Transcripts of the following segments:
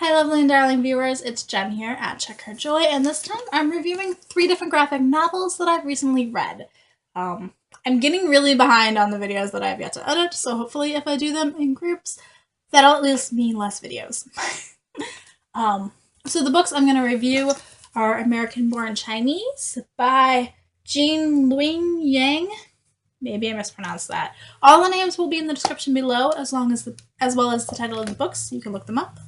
Hi lovely and darling viewers, it's Jen here at Check Her Joy, and this time I'm reviewing 3 different graphic novels that I've recently read. I'm getting really behind on the videos that I've yet to edit, so hopefully if I do them in groups, that'll at least mean less videos. So the books I'm going to review are American Born Chinese by Luen Yang. Maybe I mispronounced that. All the names will be in the description below, as well as the title of the books, so you can look them up.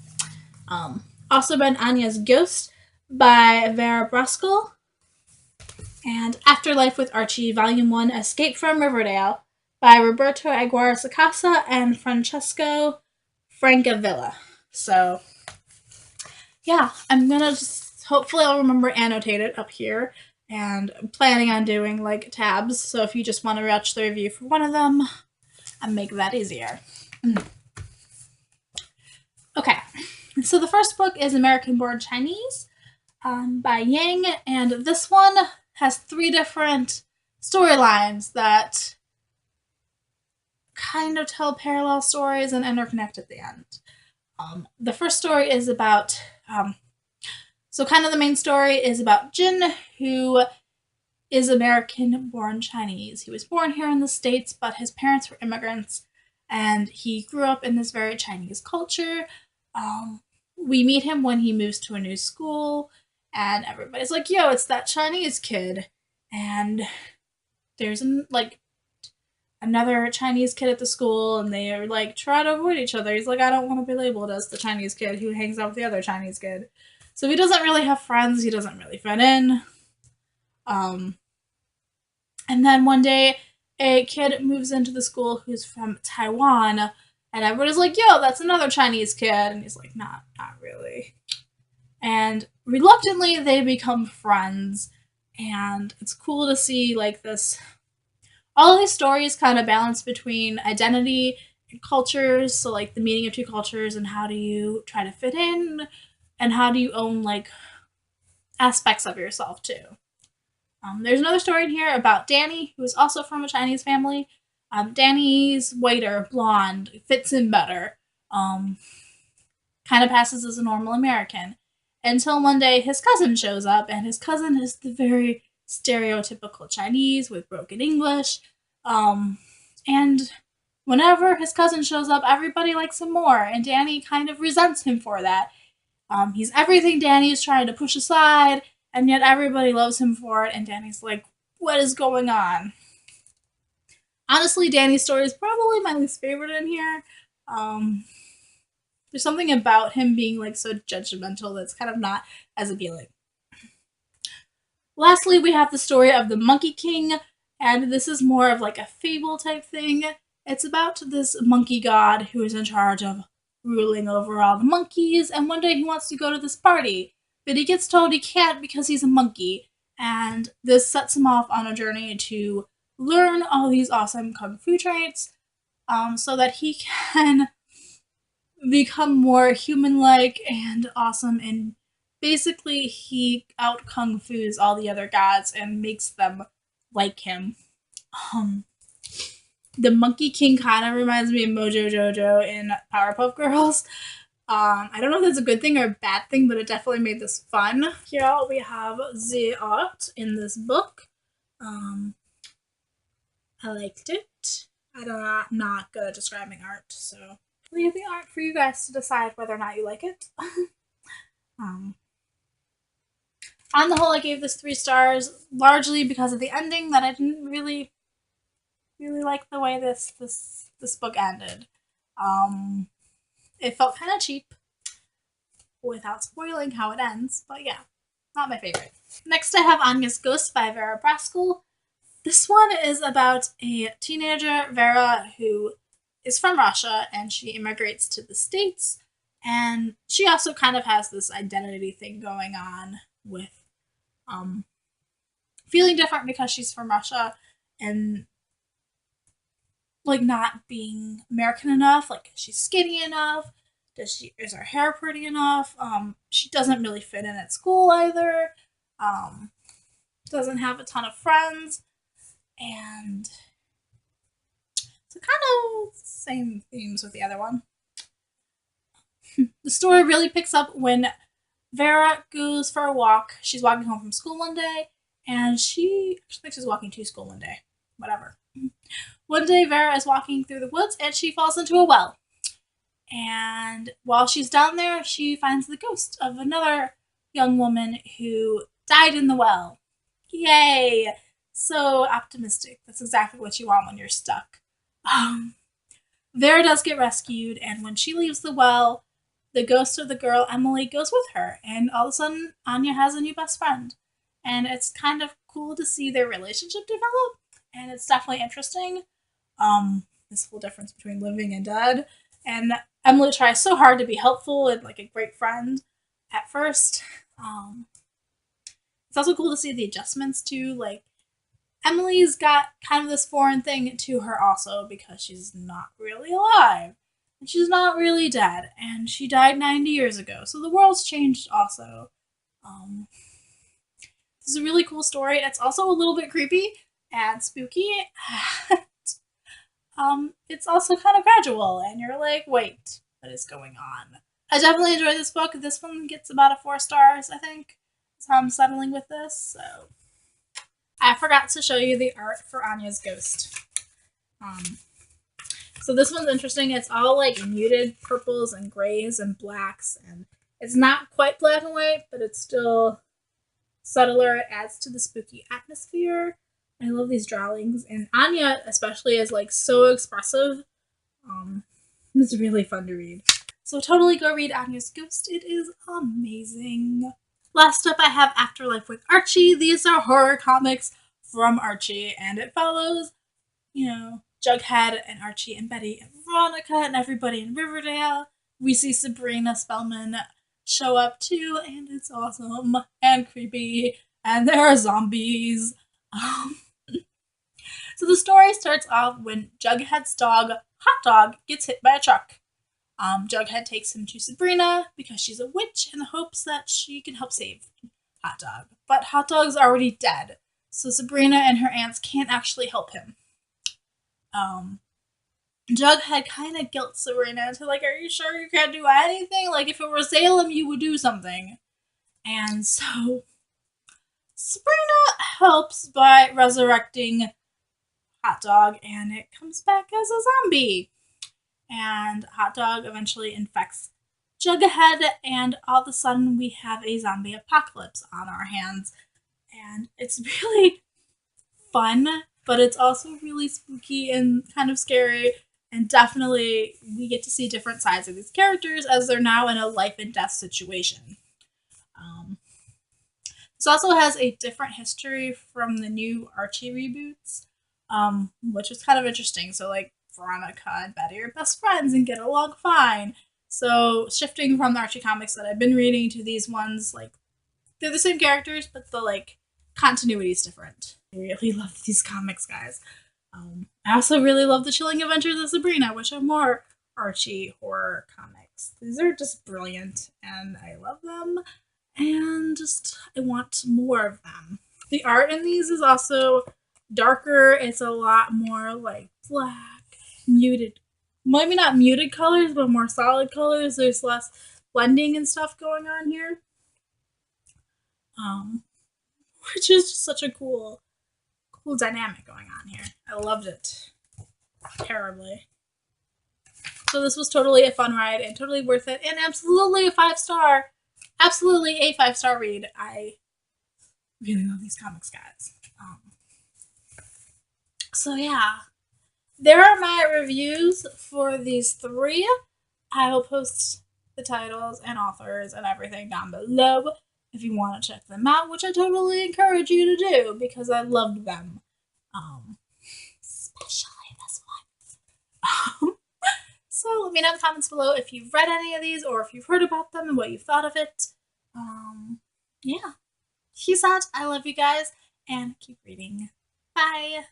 Also read Anya's Ghost by Vera Brosgol, and Afterlife with Archie, Volume 1, Escape from Riverdale by Roberto Aguirre-Sacasa and Francesco Francavilla. So, yeah, I'm gonna hopefully I'll remember annotate it up here, and I'm planning on doing like tabs, so if you just want to watch the review for one of them, I'll make that easier. Okay. So the first book is American Born Chinese by Yang, and this one has 3 different storylines that kind of tell parallel stories and interconnect at the end. The first story is about, kind of the main story is about Jin, who is American Born Chinese. He was born here in the States, but his parents were immigrants, and he grew up in this very Chinese culture. We meet him when he moves to a new school, and everybody's like, yo, it's that Chinese kid. And there's another Chinese kid at the school, and they are like, try to avoid each other. He's like, I don't want to be labeled as the Chinese kid who hangs out with the other Chinese kid. So he doesn't really have friends, he doesn't really fit in. And then one day, a kid moves into the school who's from Taiwan, and everybody's like, yo, that's another Chinese kid. And he's like, not really. And reluctantly, they become friends. And it's cool to see, like, this. All of these stories kind of balance between identity and cultures. So, like, the meeting of 2 cultures and how do you try to fit in, and how do you own, like, aspects of yourself, too. There's another story in here about Danny, who is also from a Chinese family. Danny's whiter, blonde, fits in better. Kind of passes as a normal American. Until one day his cousin shows up, and his cousin is the very stereotypical Chinese with broken English. And whenever his cousin shows up, everybody likes him more, and Danny kind of resents him for that. He's everything Danny is trying to push aside, and yet everybody loves him for it, and Danny's like, what is going on? Honestly, Danny's story is probably my least favorite in here. There's something about him being like so judgmental that's kind of not as appealing. Lastly, we have the story of the Monkey King, and this is more of like a fable type thing. It's about this monkey god who is in charge of ruling over all the monkeys, and one day he wants to go to this party, but he gets told he can't because he's a monkey, and this sets him off on a journey to learn all these awesome kung fu traits, so that he can become more human-like and awesome, and basically he out kung fu's all the other gods and makes them like him. The Monkey King kind of reminds me of Mojo Jojo in Powerpuff Girls. I don't know if that's a good thing or a bad thing, but it definitely made this fun. Here we have the art in this book. I liked it. I'm not good at describing art, so leave the art for you guys to decide whether or not you like it. On the whole, I gave this 3 stars, largely because of the ending, that I didn't really like the way this book ended. It felt kind of cheap, without spoiling how it ends, but yeah, not my favorite. Next, I have Anya's Ghost by Vera Brosgol. This one is about a teenager, Vera, who is from Russia, and she immigrates to the States, and she also kind of has this identity thing going on with feeling different because she's from Russia, and like not being American enough. Like, she's skinny enough? Is her hair pretty enough? She doesn't really fit in at school either. Doesn't have a ton of friends, and so kind of same themes with the other one. The story really picks up when Vera goes for a walk. She's walking home from school one day, and she thinks she's walking to school one day. Whatever. One day, Vera is walking through the woods, and she falls into a well. And while she's down there, she finds the ghost of another young woman who died in the well. Yay! So optimistic. That's exactly what you want when you're stuck. Vera does get rescued, and when she leaves the well, the ghost of the girl Emily goes with her, and all of a sudden, Anya has a new best friend. And it's kind of cool to see their relationship develop, and it's definitely interesting. This whole difference between living and dead. And Emily tries so hard to be helpful and like a great friend at first. It's also cool to see the adjustments too. Like Emily's got kind of this foreign thing to her also because she's not really alive. And she's not really dead. And she died 90 years ago. So the world's changed also. This is a really cool story. It's also a little bit creepy and spooky. It's also kind of gradual, and you're like, wait, what is going on? I definitely enjoyed this book. This one gets about a 4 stars, I think. So I'm settling with this. So I forgot to show you the art for Anya's ghost. So this one's interesting. It's all like muted purples and grays and blacks, and it's not quite black and white, but it's still subtler. It adds to the spooky atmosphere. I love these drawings, and Anya especially is like so expressive. It's really fun to read. So totally go read Anya's Ghost. It is amazing. Last up, I have Afterlife with Archie. These are horror comics from Archie, and it follows, Jughead and Archie and Betty and Veronica and everybody in Riverdale. We see Sabrina Spellman show up too, and it's awesome and creepy, and there are zombies. So the story starts off when Jughead's dog, Hot Dog, gets hit by a truck. Jughead takes him to Sabrina because she's a witch in the hopes that she can help save Hot Dog. But Hot Dog's already dead, so Sabrina and her aunts can't actually help him. Jughead kind of guilts Sabrina into like, are you sure you can't do anything? Like, if it were Salem, you would do something. And so Sabrina helps by resurrecting Hot Dog, and it comes back as a zombie. And Hot Dog eventually infects Jughead, and all of a sudden we have a zombie apocalypse on our hands. And it's really fun, but it's also really spooky and kind of scary. And definitely we get to see different sides of these characters as they're now in a life and death situation. This also has a different history from the new Archie reboots, which was kind of interesting. So, like, Veronica and Betty are best friends and get along fine. So, shifting from the Archie comics that I've been reading to these ones, like, they're the same characters, but the, like, continuity is different. I really love these comics, guys. I also really love the Chilling Adventures of Sabrina, which are more Archie horror comics. These are just brilliant, and I love them, and just I want more of them. The art in these is also darker. It's a lot more like black, muted. Maybe not muted colors, but more solid colors. There's less blending and stuff going on here. Which is just such a cool dynamic going on here. I loved it terribly. So this was totally a fun ride and totally worth it, and absolutely a 5-star. Absolutely a 5-star read. I really love these comics, guys. So yeah, there are my reviews for these 3. I will post the titles and authors and everything down below if you want to check them out, which I totally encourage you to do because I loved them. Especially this one. So let me know in the comments below if you've read any of these or if you've heard about them and what you thought of it. Yeah. Peace out. I love you guys and keep reading. Bye.